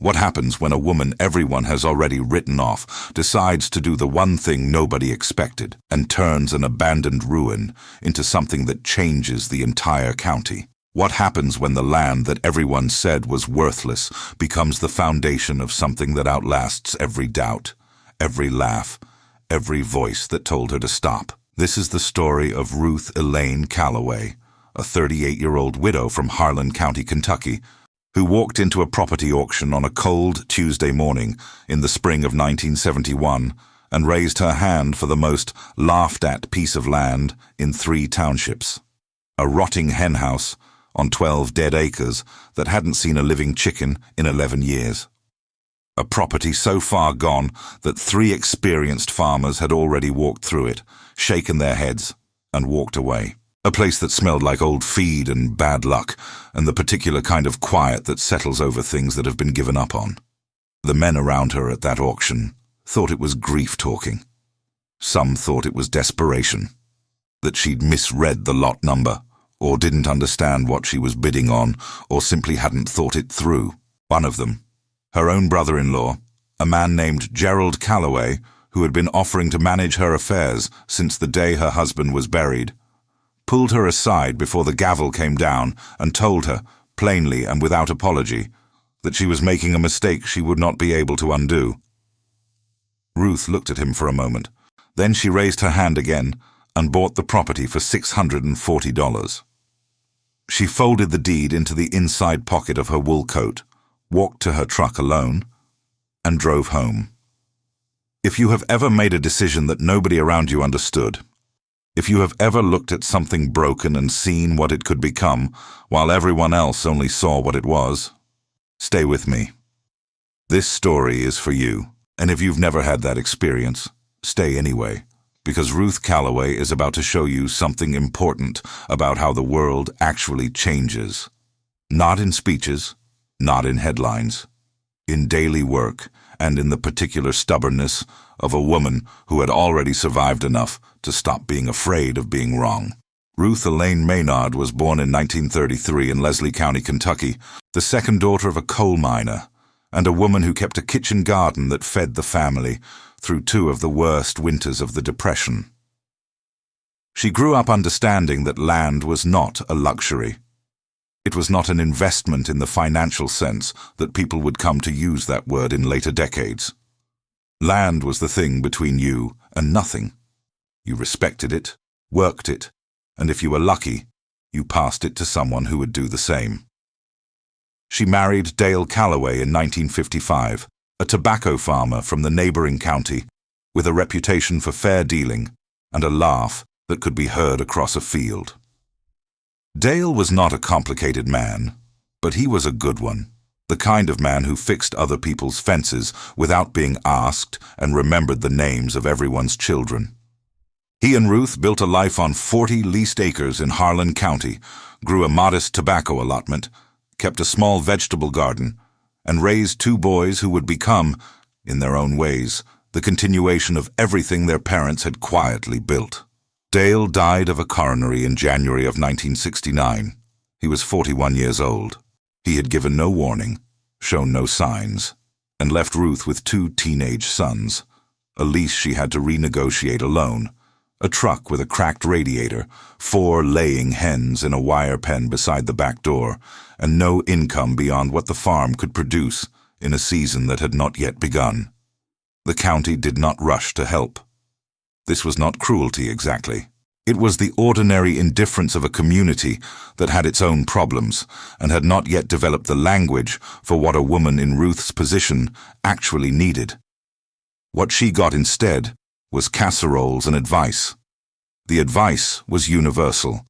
What happens when a woman everyone has already written off decides to do the one thing nobody expected and turns an abandoned ruin into something that changes the entire county? What happens when the land that everyone said was worthless becomes the foundation of something that outlasts every doubt, every laugh, every voice that told her to stop? This is the story of Ruth Elaine Calloway, a 38-year-old widow from Harlan County, Kentucky, who walked into a property auction on a cold Tuesday morning in the spring of 1971 and raised her hand for the most laughed-at piece of land in 3 townships. A rotting henhouse on 12 dead acres that hadn't seen a living chicken in 11 years. A property so far gone that 3 experienced farmers had already walked through it, shaken their heads, and walked away. A place that smelled like old feed and bad luck, and the particular kind of quiet that settles over things that have been given up on. The men around her at that auction thought it was grief talking. Some thought it was desperation, that she'd misread the lot number, or didn't understand what she was bidding on, or simply hadn't thought it through. One of them, her own brother-in-law, a man named Gerald Calloway, who had been offering to manage her affairs since the day her husband was buried, pulled her aside before the gavel came down and told her, plainly and without apology, that she was making a mistake she would not be able to undo. Ruth looked at him for a moment. Then she raised her hand again and bought the property for $640. She folded the deed into the inside pocket of her wool coat, walked to her truck alone, and drove home. If you have ever made a decision that nobody around you understood, if you have ever looked at something broken and seen what it could become while everyone else only saw what it was, stay with me. This story is for you, and if you've never had that experience, stay anyway, because Ruth Calloway is about to show you something important about how the world actually changes. Not in speeches, not in headlines, in daily work, and in the particular stubbornness of a woman who had already survived enough to stop being afraid of being wrong. Ruth Elaine Maynard was born in 1933 in Leslie County, Kentucky, the second daughter of a coal miner, and a woman who kept a kitchen garden that fed the family through 2 of the worst winters of the Depression. She grew up understanding that land was not a luxury. It was not an investment in the financial sense that people would come to use that word in later decades. Land was the thing between you and nothing. You respected it, worked it, and if you were lucky, you passed it to someone who would do the same. She married Dale Calloway in 1955, a tobacco farmer from the neighboring county, with a reputation for fair dealing and a laugh that could be heard across a field. Dale was not a complicated man, but he was a good one, the kind of man who fixed other people's fences without being asked and remembered the names of everyone's children. He and Ruth built a life on 40 leased acres in Harlan County, grew a modest tobacco allotment, kept a small vegetable garden, and raised 2 boys who would become, in their own ways, the continuation of everything their parents had quietly built. Dale died of a coronary in January of 1969. He was 41 years old. He had given no warning, shown no signs, and left Ruth with 2 teenage sons, a lease she had to renegotiate alone, a truck with a cracked radiator, 4 laying hens in a wire pen beside the back door, and no income beyond what the farm could produce in a season that had not yet begun. The county did not rush to help. This was not cruelty exactly. It was the ordinary indifference of a community that had its own problems and had not yet developed the language for what a woman in Ruth's position actually needed. What she got instead was casseroles and advice. The advice was universal.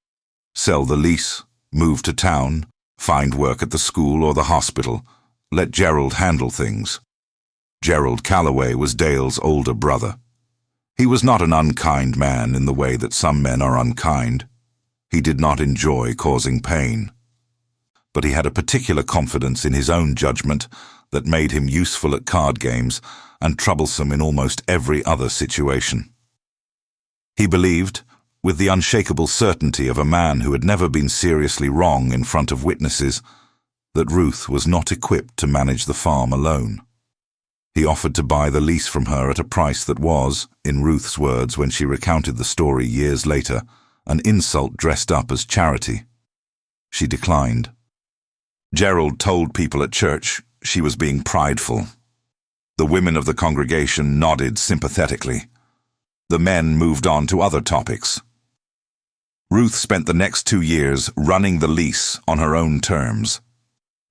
Sell the lease, move to town, find work at the school or the hospital, let Gerald handle things. Gerald Calloway was Dale's older brother. He was not an unkind man in the way that some men are unkind. He did not enjoy causing pain. But he had a particular confidence in his own judgment that made him useful at card games and troublesome in almost every other situation. He believed, with the unshakable certainty of a man who had never been seriously wrong in front of witnesses, that Ruth was not equipped to manage the farm alone. He offered to buy the lease from her at a price that was, in Ruth's words when she recounted the story years later, an insult dressed up as charity. She declined. Gerald told people at church she was being prideful. The women of the congregation nodded sympathetically. The men moved on to other topics. Ruth spent the next 2 years running the lease on her own terms.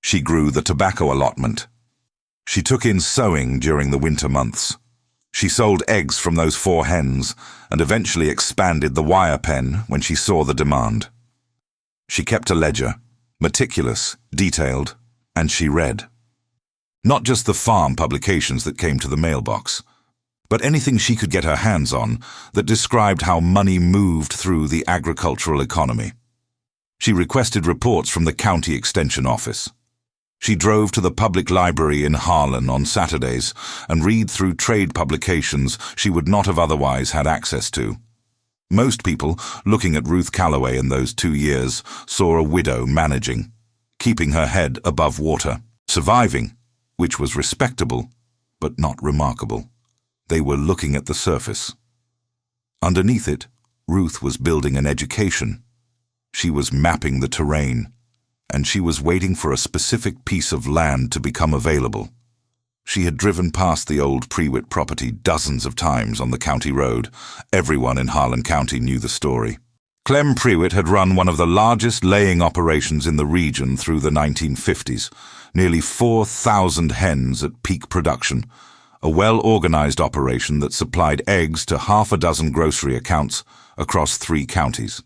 She grew the tobacco allotment. She took in sewing during the winter months. She sold eggs from those 4 hens and eventually expanded the wire pen when she saw the demand. She kept a ledger, meticulous, detailed, and she read. Not just the farm publications that came to the mailbox, but anything she could get her hands on that described how money moved through the agricultural economy. She requested reports from the county extension office. She drove to the public library in Harlan on Saturdays and read through trade publications she would not have otherwise had access to. Most people, looking at Ruth Calloway in those 2 years, saw a widow managing, keeping her head above water, surviving, which was respectable, but not remarkable. They were looking at the surface. Underneath it, Ruth was building an education. She was mapping the terrain, and she was waiting for a specific piece of land to become available. She had driven past the old Prewitt property dozens of times on the county road. Everyone in Harlan County knew the story. Clem Prewitt had run one of the largest laying operations in the region through the 1950s, nearly 4,000 hens at peak production, a well-organized operation that supplied eggs to half a dozen grocery accounts across 3 counties.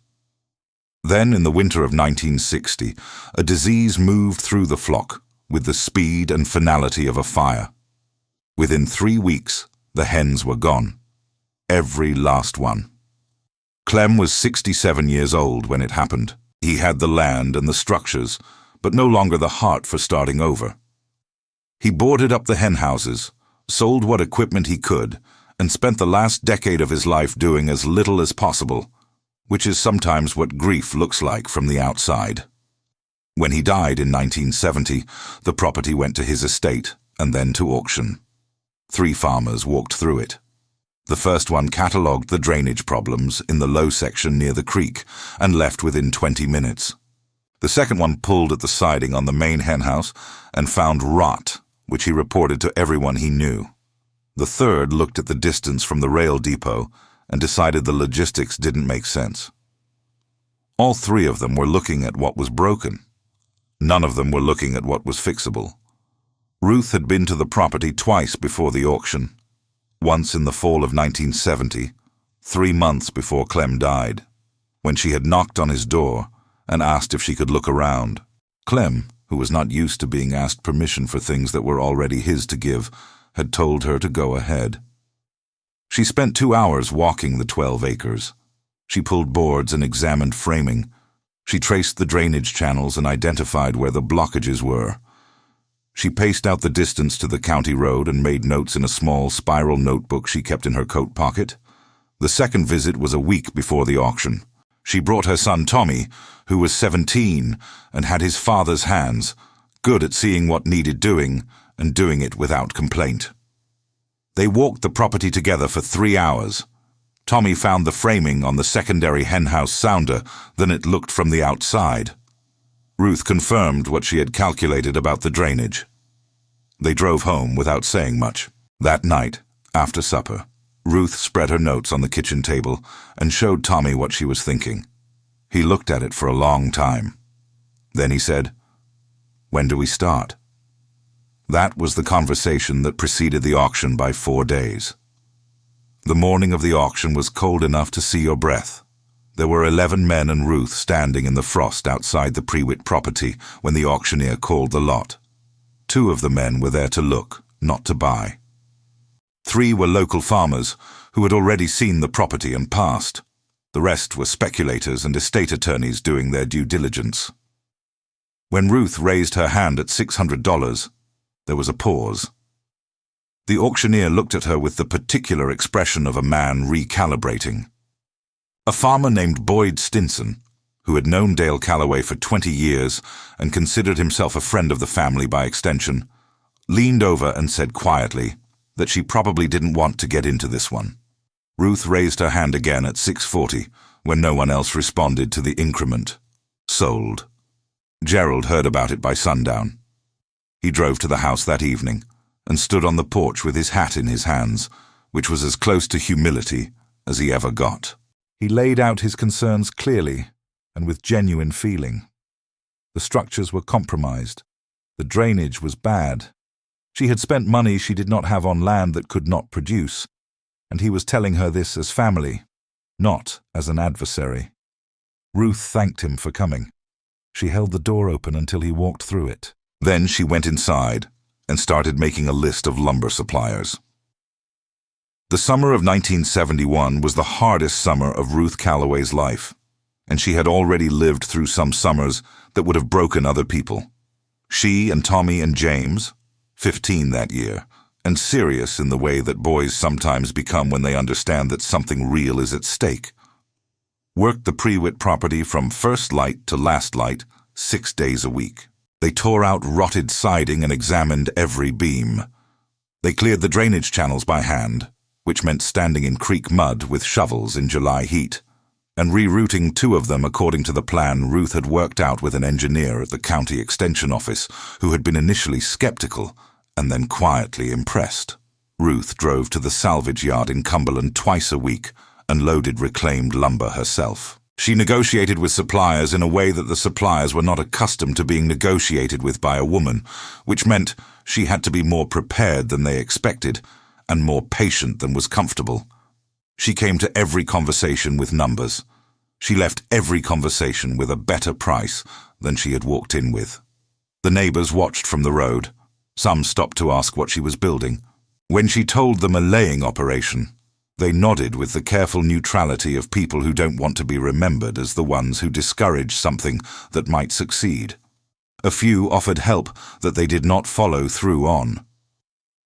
Then, in the winter of 1960, a disease moved through the flock with the speed and finality of a fire. Within 3 weeks, the hens were gone. Every last one. Clem was 67 years old when it happened. He had the land and the structures, but no longer the heart for starting over. He boarded up the hen houses, sold what equipment he could, and spent the last decade of his life doing as little as possible, which is sometimes what grief looks like from the outside. When he died in 1970, the property went to his estate and then to auction. 3 farmers walked through it. The first one catalogued the drainage problems in the low section near the creek and left within 20 minutes. The second one pulled at the siding on the main henhouse and found rot, which he reported to everyone he knew. The third looked at the distance from the rail depot and decided the logistics didn't make sense. All 3 of them were looking at what was broken. None of them were looking at what was fixable. Ruth had been to the property twice before the auction. Once in the fall of 1970, 3 months before Clem died, when she had knocked on his door and asked if she could look around. Clem, who was not used to being asked permission for things that were already his to give, had told her to go ahead. She spent 2 hours walking the 12 acres. She pulled boards and examined framing. She traced the drainage channels and identified where the blockages were. She paced out the distance to the county road and made notes in a small spiral notebook she kept in her coat pocket. The second visit was a week before the auction. She brought her son Tommy, who was 17 and had his father's hands, good at seeing what needed doing and doing it without complaint. They walked the property together for 3 hours. Tommy found the framing on the secondary henhouse sounder than it looked from the outside. Ruth confirmed what she had calculated about the drainage. They drove home without saying much. That night, after supper, Ruth spread her notes on the kitchen table and showed Tommy what she was thinking. He looked at it for a long time. Then he said, "When do we start?" That was the conversation that preceded the auction by 4 days. The morning of the auction was cold enough to see your breath. There were 11 men and Ruth standing in the frost outside the Prewitt property when the auctioneer called the lot. 2 of the men were there to look, not to buy. 3 were local farmers who had already seen the property and passed. The rest were speculators and estate attorneys doing their due diligence. When Ruth raised her hand at $600, there was a pause. The auctioneer looked at her with the particular expression of a man recalibrating. A farmer named Boyd Stinson, who had known Dale Calloway for 20 years and considered himself a friend of the family by extension, leaned over and said quietly that she probably didn't want to get into this one. Ruth raised her hand again at 6:40 when no one else responded to the increment. Sold. Gerald heard about it by sundown. He drove to the house that evening and stood on the porch with his hat in his hands, which was as close to humility as he ever got. He laid out his concerns clearly and with genuine feeling. The structures were compromised. The drainage was bad. She had spent money she did not have on land that could not produce, and he was telling her this as family, not as an adversary. Ruth thanked him for coming. She held the door open until he walked through it. Then she went inside and started making a list of lumber suppliers. The summer of 1971 was the hardest summer of Ruth Calloway's life, and she had already lived through some summers that would have broken other people. She and Tommy and James, 15 that year, and serious in the way that boys sometimes become when they understand that something real is at stake, worked the Prewitt property from first light to last light 6 days a week. They tore out rotted siding and examined every beam. They cleared the drainage channels by hand, which meant standing in creek mud with shovels in July heat, and rerouting 2 of them according to the plan Ruth had worked out with an engineer at the county extension office who had been initially skeptical and then quietly impressed. Ruth drove to the salvage yard in Cumberland twice a week and loaded reclaimed lumber herself. She negotiated with suppliers in a way that the suppliers were not accustomed to being negotiated with by a woman, which meant she had to be more prepared than they expected and more patient than was comfortable. She came to every conversation with numbers. She left every conversation with a better price than she had walked in with. The neighbors watched from the road. Some stopped to ask what she was building. When she told them a laying operation, they nodded with the careful neutrality of people who don't want to be remembered as the ones who discourage something that might succeed. A few offered help that they did not follow through on.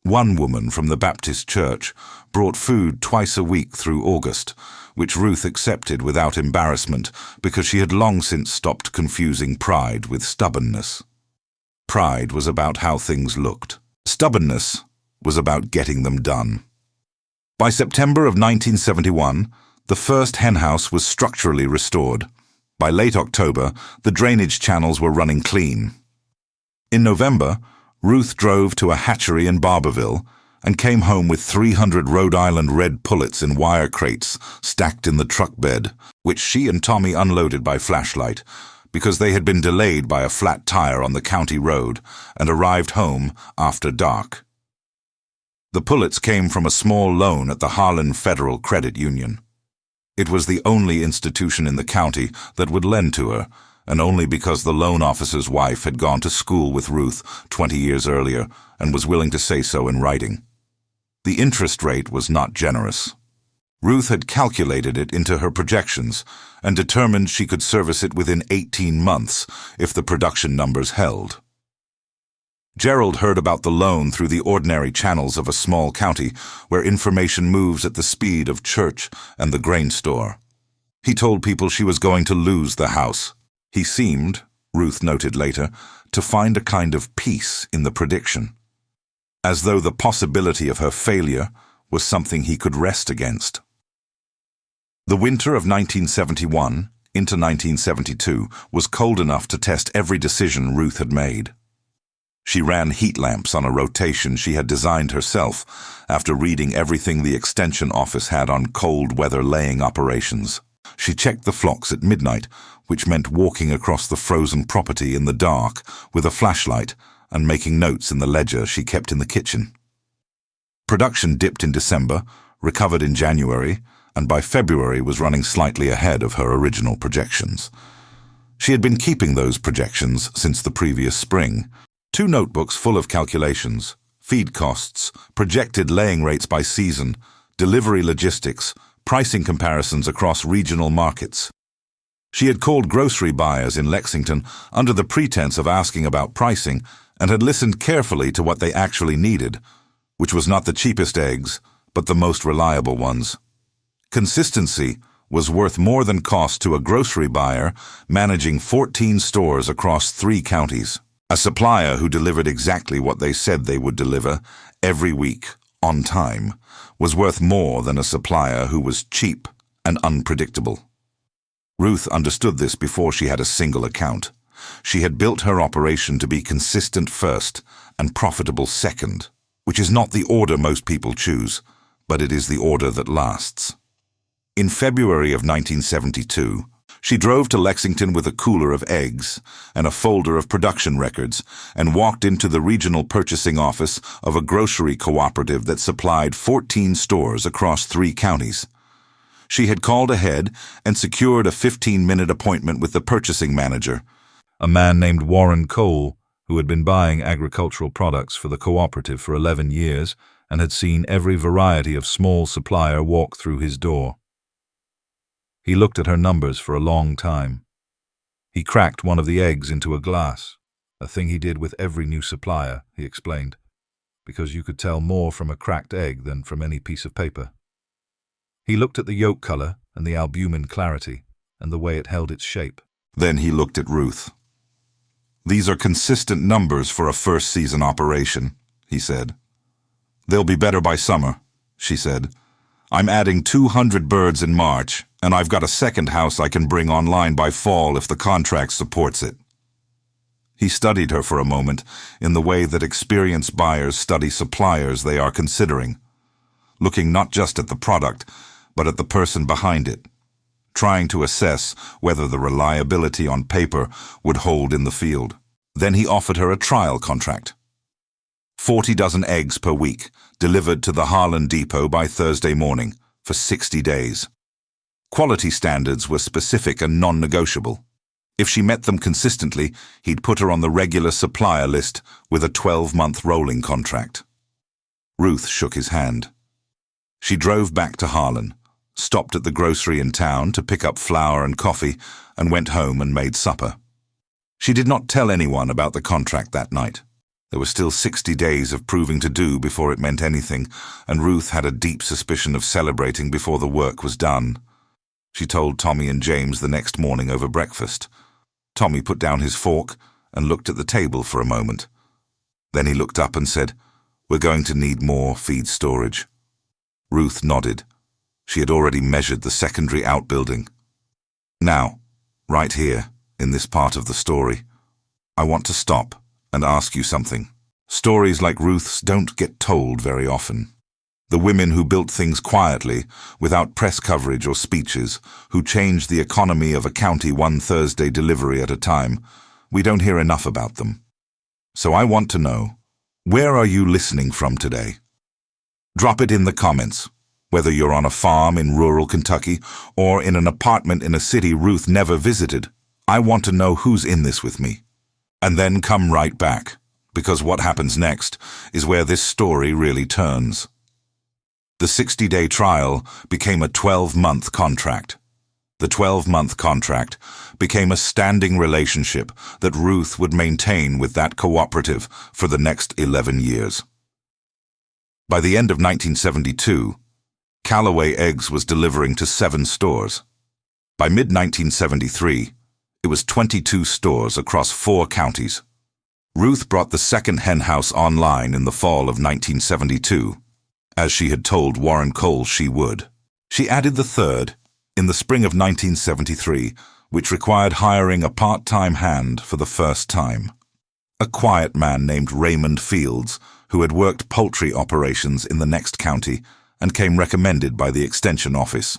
One woman from the Baptist church brought food twice a week through August, which Ruth accepted without embarrassment because she had long since stopped confusing pride with stubbornness. Pride was about how things looked. Stubbornness was about getting them done. By September of 1971, the first henhouse was structurally restored. By late October, the drainage channels were running clean. In November, Ruth drove to a hatchery in Barberville and came home with 300 Rhode Island red pullets in wire crates stacked in the truck bed, which she and Tommy unloaded by flashlight because they had been delayed by a flat tire on the county road and arrived home after dark. The pullets came from a small loan at the Harlan Federal Credit Union. It was the only institution in the county that would lend to her, and only because the loan officer's wife had gone to school with Ruth 20 years earlier and was willing to say so in writing. The interest rate was not generous. Ruth had calculated it into her projections and determined she could service it within 18 months if the production numbers held. Gerald heard about the loan through the ordinary channels of a small county where information moves at the speed of church and the grain store. He told people she was going to lose the house. He seemed, Ruth noted later, to find a kind of peace in the prediction, as though the possibility of her failure was something he could rest against. The winter of 1971 into 1972 was cold enough to test every decision Ruth had made. She ran heat lamps on a rotation she had designed herself after reading everything the extension office had on cold weather laying operations. She checked the flocks at midnight, which meant walking across the frozen property in the dark with a flashlight and making notes in the ledger she kept in the kitchen. Production dipped in December, recovered in January, and by February was running slightly ahead of her original projections. She had been keeping those projections since the previous spring. 2 notebooks full of calculations, feed costs, projected laying rates by season, delivery logistics, pricing comparisons across regional markets. She had called grocery buyers in Lexington under the pretense of asking about pricing and had listened carefully to what they actually needed, which was not the cheapest eggs, but the most reliable ones. Consistency was worth more than cost to a grocery buyer managing 14 stores across 3 counties. A supplier who delivered exactly what they said they would deliver every week, on time, was worth more than a supplier who was cheap and unpredictable. Ruth understood this before she had a single account. She had built her operation to be consistent first and profitable second, which is not the order most people choose, but it is the order that lasts. In February of 1972, she drove to Lexington with a cooler of eggs and a folder of production records and walked into the regional purchasing office of a grocery cooperative that supplied 14 stores across 3 counties. She had called ahead and secured a 15-minute appointment with the purchasing manager, a man named Harlan County, who had been buying agricultural products for the cooperative for 11 years and had seen every variety of small supplier walk through his door. He looked at her numbers for a long time. He cracked one of the eggs into a glass, a thing he did with every new supplier, he explained, because you could tell more from a cracked egg than from any piece of paper. He looked at the yolk color and the albumin clarity and the way it held its shape. Then he looked at Ruth. "These are consistent numbers for a first-season operation," he said. "They'll be better by summer," she said. "I'm adding 200 birds in March, and I've got a second house I can bring online by fall if the contract supports it." He studied her for a moment in the way that experienced buyers study suppliers they are considering, looking not just at the product, but at the person behind it, trying to assess whether the reliability on paper would hold in the field. Then he offered her a trial contract. 40 dozen eggs per week, delivered to the Harlan depot by Thursday morning, for 60 days. Quality standards were specific and non-negotiable. If she met them consistently, he'd put her on the regular supplier list with a 12-month rolling contract. Ruth shook his hand. She drove back to Harlan, stopped at the grocery in town to pick up flour and coffee, and went home and made supper. She did not tell anyone about the contract that night. There were still 60 days of proving to do before it meant anything, and Ruth had a deep suspicion of celebrating before the work was done. She told Tommy and James the next morning over breakfast. Tommy put down his fork and looked at the table for a moment. Then he looked up and said, "We're going to need more feed storage." Ruth nodded. She had already measured the secondary outbuilding. "Now, right here, in this part of the story, I want to stop and ask you something. Stories like Ruth's don't get told very often. The women who built things quietly, without press coverage or speeches, who changed the economy of a county one Thursday delivery at a time, we don't hear enough about them. So I want to know, where are you listening from today? Drop it in the comments, whether you're on a farm in rural Kentucky or in an apartment in a city Ruth never visited. I want to know who's in this with me. And then come right back, because what happens next is where this story really turns. The 60-day trial became a 12-month contract. The 12-month contract became a standing relationship that Ruth would maintain with that cooperative for the next 11 years. By the end of 1972, Calloway Eggs was delivering to 7 stores. By mid-1973, it was 22 stores across 4 counties. Ruth brought the second henhouse online in the fall of 1972, as she had told Harlan County she would. She added the third in the spring of 1973, which required hiring a part-time hand for the first time. A quiet man named Raymond Fields, who had worked poultry operations in the next county and came recommended by the extension office.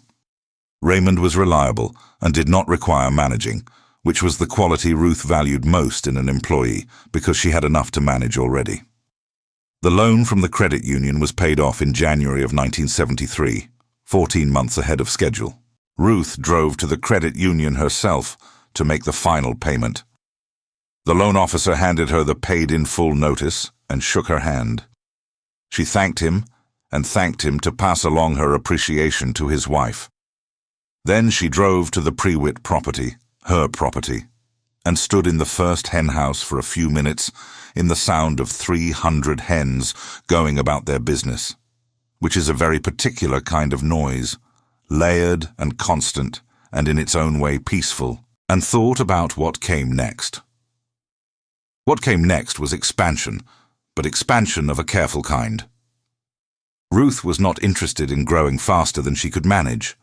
Raymond was reliable and did not require managing, which was the quality Ruth valued most in an employee because she had enough to manage already. The loan from the credit union was paid off in January of 1973, 14 months ahead of schedule. Ruth drove to the credit union herself to make the final payment. The loan officer handed her the paid-in-full notice and shook her hand. She thanked him and thanked him to pass along her appreciation to his wife. Then she drove to the Prewitt property, her property, and stood in the first henhouse for a few minutes in the sound of 300 hens going about their business, which is a very particular kind of noise, layered and constant, and in its own way peaceful, and thought about what came next. What came next was expansion, but expansion of a careful kind. Ruth was not interested in growing faster than she could manage.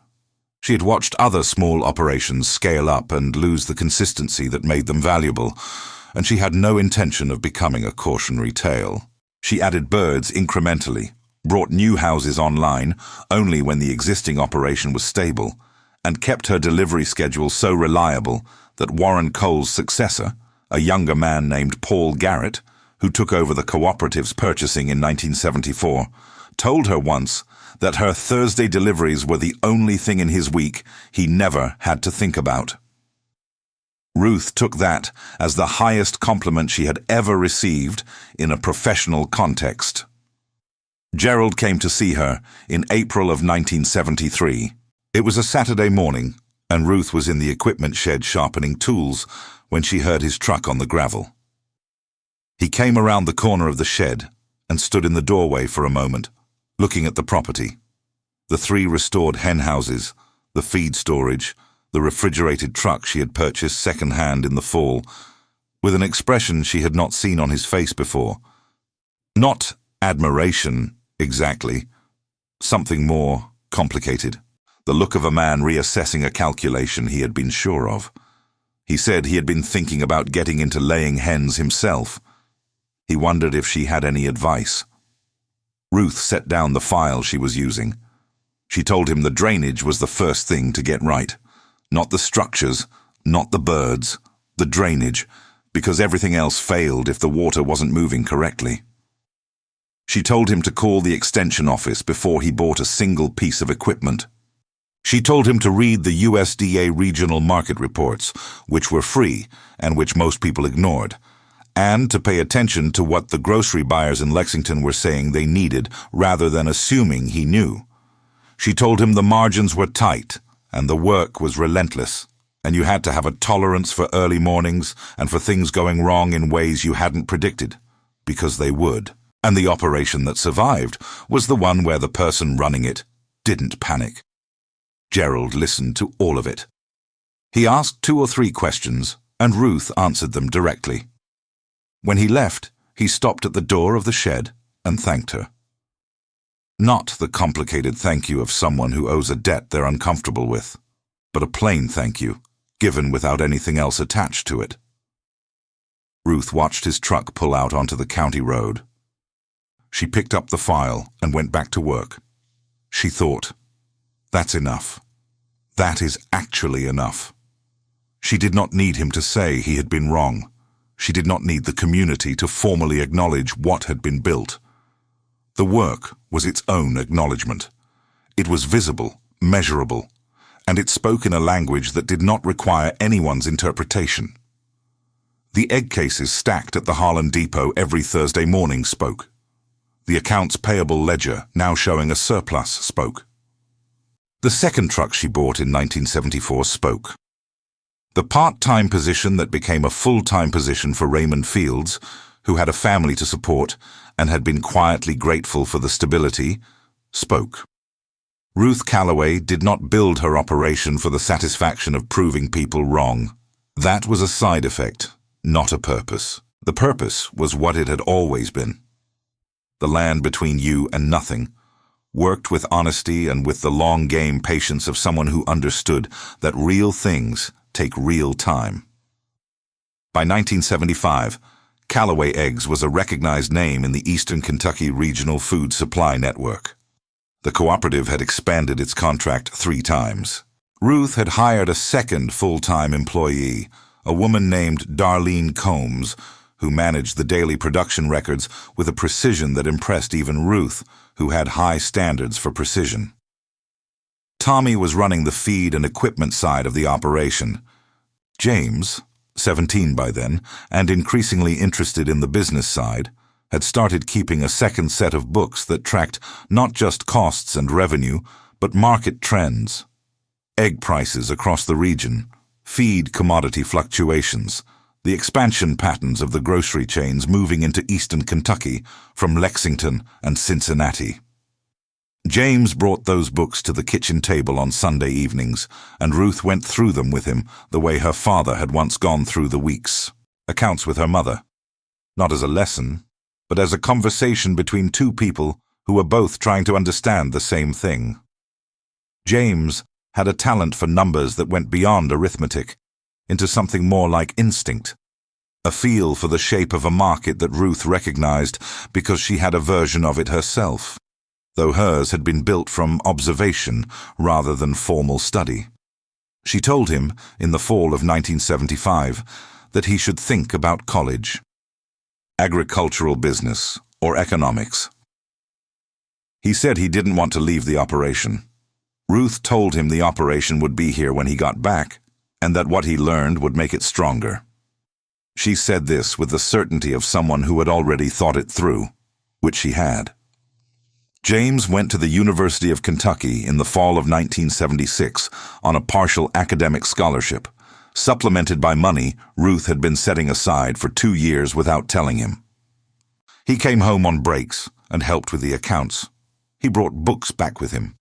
She had watched other small operations scale up and lose the consistency that made them valuable, and she had no intention of becoming a cautionary tale. She added birds incrementally, brought new houses online only when the existing operation was stable, and kept her delivery schedule so reliable that Warren Cole's successor, a younger man named Paul Garrett, who took over the cooperative's purchasing in 1974, told her once that her Thursday deliveries were the only thing in his week he never had to think about. Ruth took that as the highest compliment she had ever received in a professional context. Gerald came to see her in April of 1973. It was a Saturday morning, and Ruth was in the equipment shed sharpening tools when she heard his truck on the gravel. He came around the corner of the shed and stood in the doorway for a moment, looking at the property. The 3 restored hen houses, the feed storage, the refrigerated truck she had purchased second-hand in the fall, with an expression she had not seen on his face before. Not admiration, exactly. Something more complicated. The look of a man reassessing a calculation he had been sure of. He said he had been thinking about getting into laying hens himself. He wondered if she had any advice. Ruth set down the file she was using. She told him the drainage was the first thing to get right. Not the structures, not the birds, the drainage, because everything else failed if the water wasn't moving correctly. She told him to call the extension office before he bought a single piece of equipment. She told him to read the USDA regional market reports, which were free and which most people ignored, and to pay attention to what the grocery buyers in Lexington were saying they needed rather than assuming he knew. She told him the margins were tight and the work was relentless, and you had to have a tolerance for early mornings and for things going wrong in ways you hadn't predicted, because they would. And the operation that survived was the one where the person running it didn't panic. Gerald listened to all of it. He asked 2 or 3 questions, and Ruth answered them directly. When he left, he stopped at the door of the shed and thanked her. Not the complicated thank you of someone who owes a debt they're uncomfortable with, but a plain thank you, given without anything else attached to it. Ruth watched his truck pull out onto the county road. She picked up the file and went back to work. She thought, that's enough. That is actually enough. She did not need him to say he had been wrong. She did not need the community to formally acknowledge what had been built. The work was its own acknowledgement. It was visible, measurable, and it spoke in a language that did not require anyone's interpretation. The egg cases stacked at the Harlan Depot every Thursday morning spoke. The accounts payable ledger, now showing a surplus, spoke. The second truck she bought in 1974 spoke. The part-time position that became a full-time position for Raymond Fields, who had a family to support and had been quietly grateful for the stability, spoke. Ruth Calloway did not build her operation for the satisfaction of proving people wrong. That was a side effect, not a purpose. The purpose was what it had always been. The land between you and nothing, worked with honesty and with the long-game patience of someone who understood that real things take real time. By 1975, Callaway Eggs was a recognized name in the Eastern Kentucky Regional Food Supply Network. The cooperative had expanded its contract 3 times. Ruth had hired a second full-time employee, a woman named Darlene Combs, who managed the daily production records with a precision that impressed even Ruth, who had high standards for precision. Tommy was running the feed and equipment side of the operation. James, 17 by then, and increasingly interested in the business side, had started keeping a second set of books that tracked not just costs and revenue, but market trends. Egg prices across the region, feed commodity fluctuations, the expansion patterns of the grocery chains moving into eastern Kentucky from Lexington and Cincinnati. James brought those books to the kitchen table on Sunday evenings, and Ruth went through them with him the way her father had once gone through the weeks, accounts with her mother. Not as a lesson, but as a conversation between two people who were both trying to understand the same thing. James had a talent for numbers that went beyond arithmetic, into something more like instinct, a feel for the shape of a market that Ruth recognized because she had a version of it herself, though hers had been built from observation rather than formal study. She told him, in the fall of 1975, that he should think about college, agricultural business, or economics. He said he didn't want to leave the operation. Ruth told him the operation would be here when he got back, and that what he learned would make it stronger. She said this with the certainty of someone who had already thought it through, which she had. James went to the University of Kentucky in the fall of 1976 on a partial academic scholarship, supplemented by money Ruth had been setting aside for 2 years without telling him. He came home on breaks and helped with the accounts. He brought books back with him.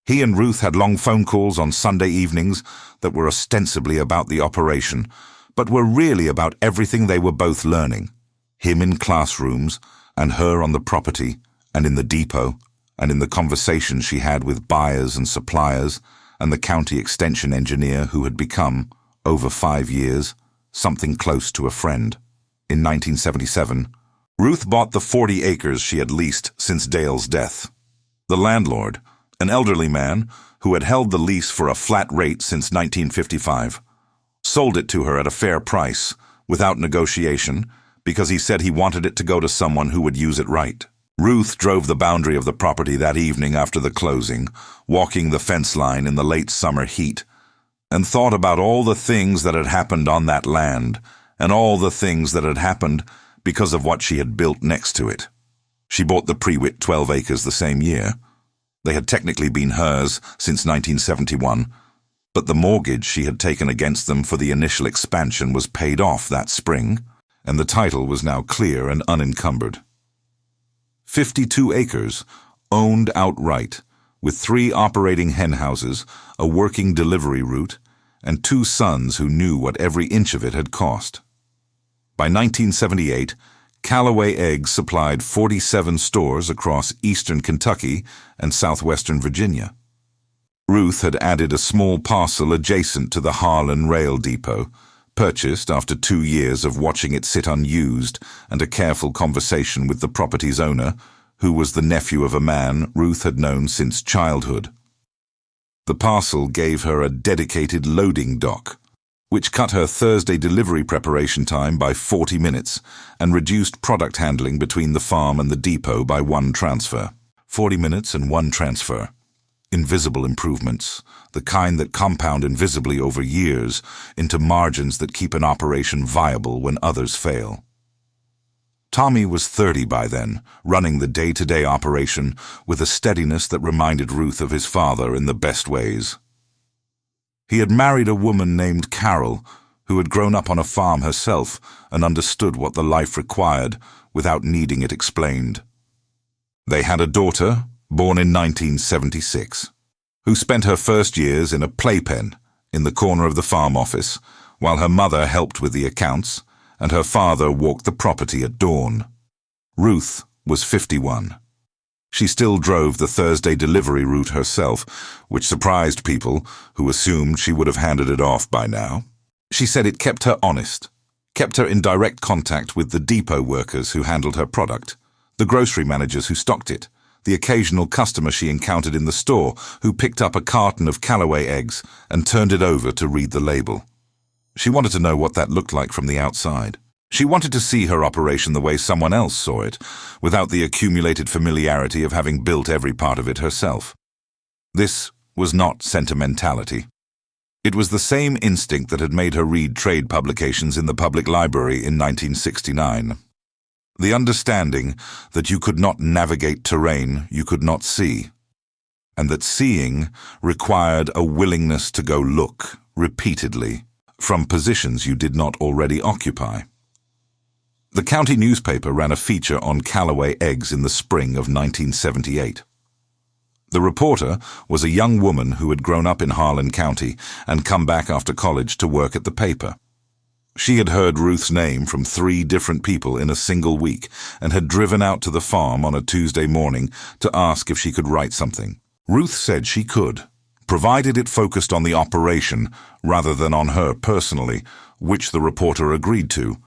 He and Ruth had long phone calls on Sunday evenings that were ostensibly about the operation, but were really about everything they were both learning, him in classrooms and her on the property and in the depot and in the conversations she had with buyers and suppliers and the county extension engineer who had become, over 5 years, something close to a friend. In 1977, Ruth bought the 40 acres she had leased since Dale's death. The landlord, an elderly man who had held the lease for a flat rate since 1955, sold it to her at a fair price, without negotiation, because he said he wanted it to go to someone who would use it right. Ruth drove the boundary of the property that evening after the closing, walking the fence line in the late summer heat, and thought about all the things that had happened on that land, and all the things that had happened because of what she had built next to it. She bought the Prewitt 12 acres the same year. They had technically been hers since 1971, but the mortgage she had taken against them for the initial expansion was paid off that spring, and the title was now clear and unencumbered. 52 acres, owned outright, with 3 operating henhouses, a working delivery route, and 2 sons who knew what every inch of it had cost. By 1978, Calloway Eggs supplied 47 stores across eastern Kentucky and southwestern Virginia. Ruth had added a small parcel adjacent to the Harlan Rail Depot, purchased after 2 years of watching it sit unused and a careful conversation with the property's owner, who was the nephew of a man Ruth had known since childhood. The parcel gave her a dedicated loading dock, which cut her Thursday delivery preparation time by 40 minutes and reduced product handling between the farm and the depot by 1 transfer. 40 minutes and 1 transfer. Invisible improvements, the kind that compound invisibly over years into margins that keep an operation viable when others fail. Tommy was 30 by then, running the day-to-day operation with a steadiness that reminded Ruth of his father in the best ways. He had married a woman named Carol, who had grown up on a farm herself and understood what the life required without needing it explained. They had a daughter, born in 1976, who spent her first years in a playpen in the corner of the farm office, while her mother helped with the accounts and her father walked the property at dawn. Ruth was 51. She still drove the Thursday delivery route herself, which surprised people who assumed she would have handed it off by now. She said it kept her honest, kept her in direct contact with the depot workers who handled her product, the grocery managers who stocked it, the occasional customer she encountered in the store who picked up a carton of Calloway eggs and turned it over to read the label. She wanted to know what that looked like from the outside. She wanted to see her operation the way someone else saw it, without the accumulated familiarity of having built every part of it herself. This was not sentimentality. It was the same instinct that had made her read trade publications in the public library in 1969. The understanding that you could not navigate terrain you could not see, and that seeing required a willingness to go look, repeatedly, from positions you did not already occupy. The county newspaper ran a feature on Calloway eggs in the spring of 1978. The reporter was a young woman who had grown up in Harlan County and come back after college to work at the paper. She had heard Ruth's name from 3 different people in a single week and had driven out to the farm on a Tuesday morning to ask if she could write something. Ruth said she could, provided it focused on the operation rather than on her personally, which the reporter agreed to,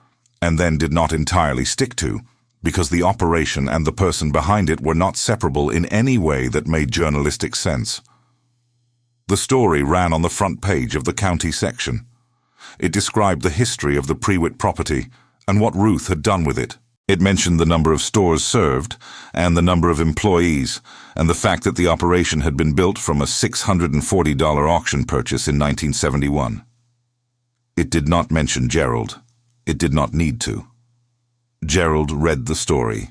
and then did not entirely stick to, because the operation and the person behind it were not separable in any way that made journalistic sense. The story ran on the front page of the county section. It described the history of the Prewitt property and what Ruth had done with it. It mentioned the number of stores served and the number of employees and the fact that the operation had been built from a $640 auction purchase in 1971. It did not mention Gerald. It did not need to. Gerald read the story.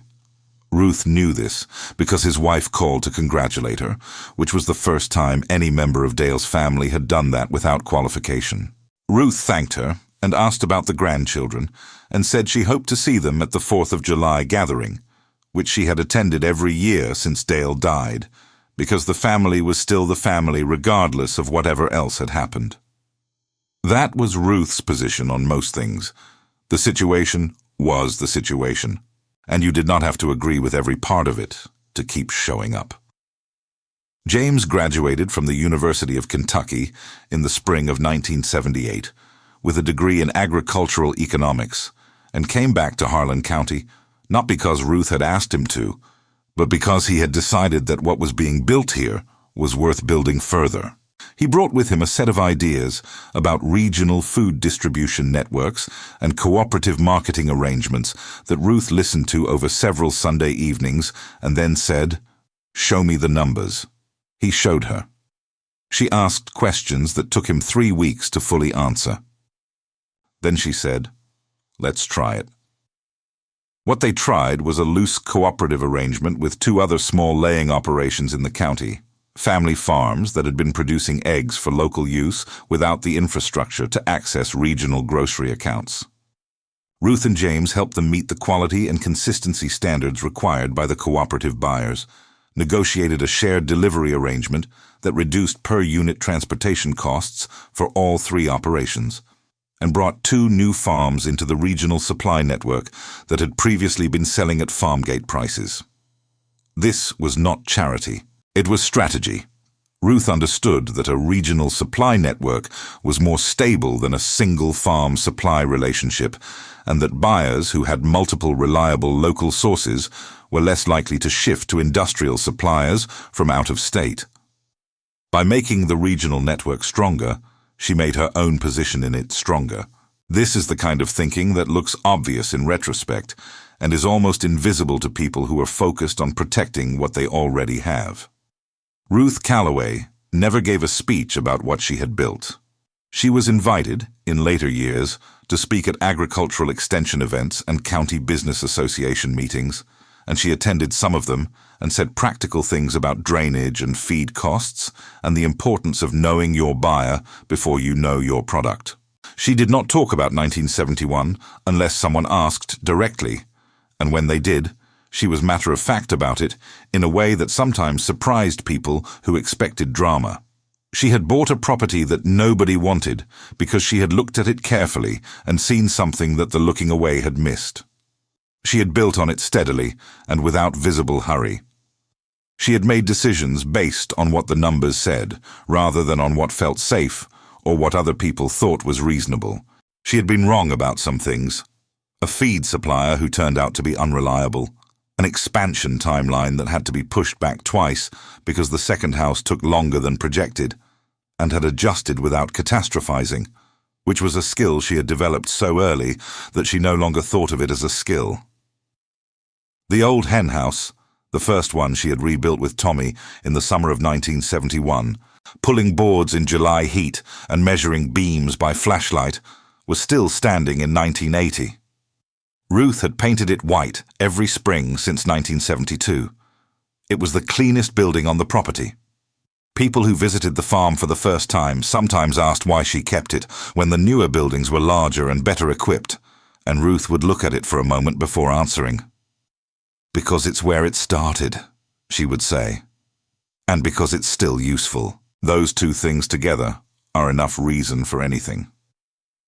Ruth knew this because his wife called to congratulate her, which was the first time any member of Dale's family had done that without qualification. Ruth thanked her and asked about the grandchildren and said she hoped to see them at the 4th of July gathering, which she had attended every year since Dale died, because the family was still the family regardless of whatever else had happened. That was Ruth's position on most things. The situation was the situation, and you did not have to agree with every part of it to keep showing up. James graduated from the University of Kentucky in the spring of 1978 with a degree in agricultural economics and came back to Harlan County not because Ruth had asked him to, but because he had decided that what was being built here was worth building further. He brought with him a set of ideas about regional food distribution networks and cooperative marketing arrangements that Ruth listened to over several Sunday evenings and then said, "Show me the numbers." He showed her. She asked questions that took him 3 weeks to fully answer. Then she said, "Let's try it." What they tried was a loose cooperative arrangement with 2 other small laying operations in the county, family farms that had been producing eggs for local use without the infrastructure to access regional grocery accounts. Ruth and James helped them meet the quality and consistency standards required by the cooperative buyers, negotiated a shared delivery arrangement that reduced per-unit transportation costs for all 3 operations, and brought 2 new farms into the regional supply network that had previously been selling at farm gate prices. This was not charity. It was strategy. Ruth understood that a regional supply network was more stable than a single farm supply relationship, and that buyers who had multiple reliable local sources were less likely to shift to industrial suppliers from out of state. By making the regional network stronger, she made her own position in it stronger. This is the kind of thinking that looks obvious in retrospect and is almost invisible to people who are focused on protecting what they already have. Ruth Calloway never gave a speech about what she had built. She was invited, in later years, to speak at agricultural extension events and county business association meetings, and she attended some of them and said practical things about drainage and feed costs and the importance of knowing your buyer before you know your product. She did not talk about 1971 unless someone asked directly, and when they did, she was matter-of-fact about it in a way that sometimes surprised people who expected drama. She had bought a property that nobody wanted because she had looked at it carefully and seen something that the looking away had missed. She had built on it steadily and without visible hurry. She had made decisions based on what the numbers said, rather than on what felt safe or what other people thought was reasonable. She had been wrong about some things. A feed supplier who turned out to be unreliable, an expansion timeline that had to be pushed back twice because the second house took longer than projected, and had adjusted without catastrophizing, which was a skill she had developed so early that she no longer thought of it as a skill. The old henhouse, the first one she had rebuilt with Tommy in the summer of 1971, pulling boards in July heat and measuring beams by flashlight, was still standing in 1980. Ruth had painted it white every spring since 1972. It was the cleanest building on the property. People who visited the farm for the first time sometimes asked why she kept it when the newer buildings were larger and better equipped, and Ruth would look at it for a moment before answering. "Because it's where it started," she would say. and because it's still useful. Those two things together are enough reason for anything.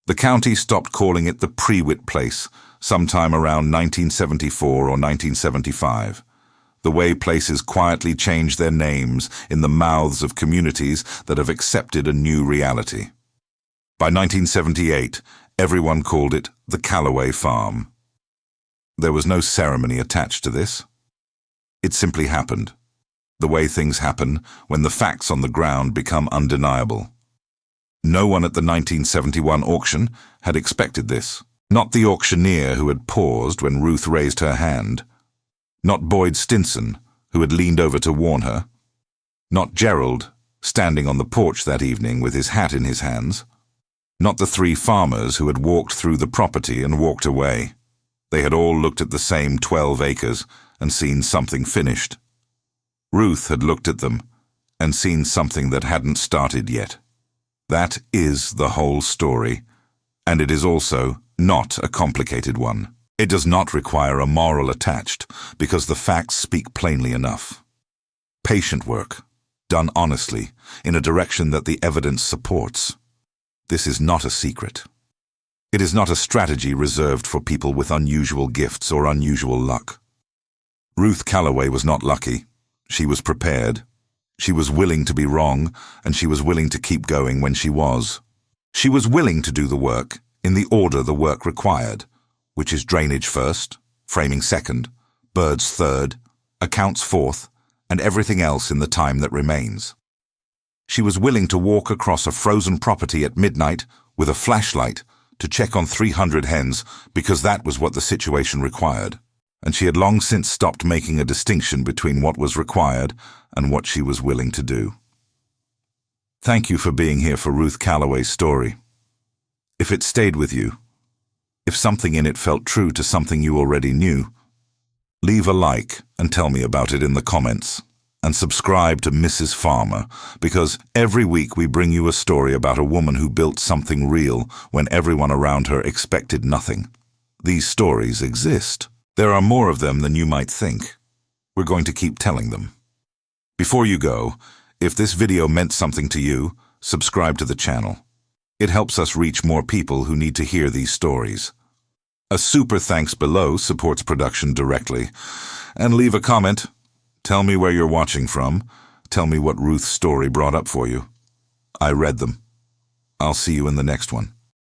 The county stopped calling it the Prewitt place sometime around 1974 or 1975. The way places quietly change their names in the mouths of communities that have accepted a new reality. By 1978, everyone called it the Calloway Farm. There was no ceremony attached to this. It simply happened, the way things happen when the facts on the ground become undeniable. No one at the 1971 auction had expected this. Not the auctioneer who had paused when Ruth raised her hand. Not Boyd Stinson, who had leaned over to warn her. Not Gerald, standing on the porch that evening with his hat in his hands. Not the three farmers who had walked through the property and walked away. They had all looked at the same 12 acres and seen something finished. Ruth had looked at them and seen something that hadn't started yet. That is the whole story, and it is also not a complicated one. It does not require a moral attached, because the facts speak plainly enough. Patient work, done honestly, in a direction that the evidence supports. This is not a secret. It is not a strategy reserved for people with unusual gifts or unusual luck. Ruth Calloway was not lucky. She was prepared. She was willing to be wrong, and she was willing to keep going when she was. She was willing to do the work in the order the work required, which is drainage first, framing second, birds third, accounts fourth, and everything else in the time that remains. She was willing to walk across a frozen property at midnight with a flashlight to check on 300 hens because that was what the situation required, and she had long since stopped making a distinction between what was required and what she was willing to do. Thank you for being here for Ruth Calloway's story. If it stayed with you, if something in it felt true to something you already knew, leave a like and tell me about it in the comments. And subscribe to Mrs. Farmer, because every week we bring you a story about a woman who built something real when everyone around her expected nothing. These stories exist. There are more of them than you might think. We're going to keep telling them. Before you go, if this video meant something to you, subscribe to the channel. It helps us reach more people who need to hear these stories. A super thanks below supports production directly. And leave a comment. Tell me where you're watching from. Tell me what Ruth's story brought up for you. I read them. I'll see you in the next one.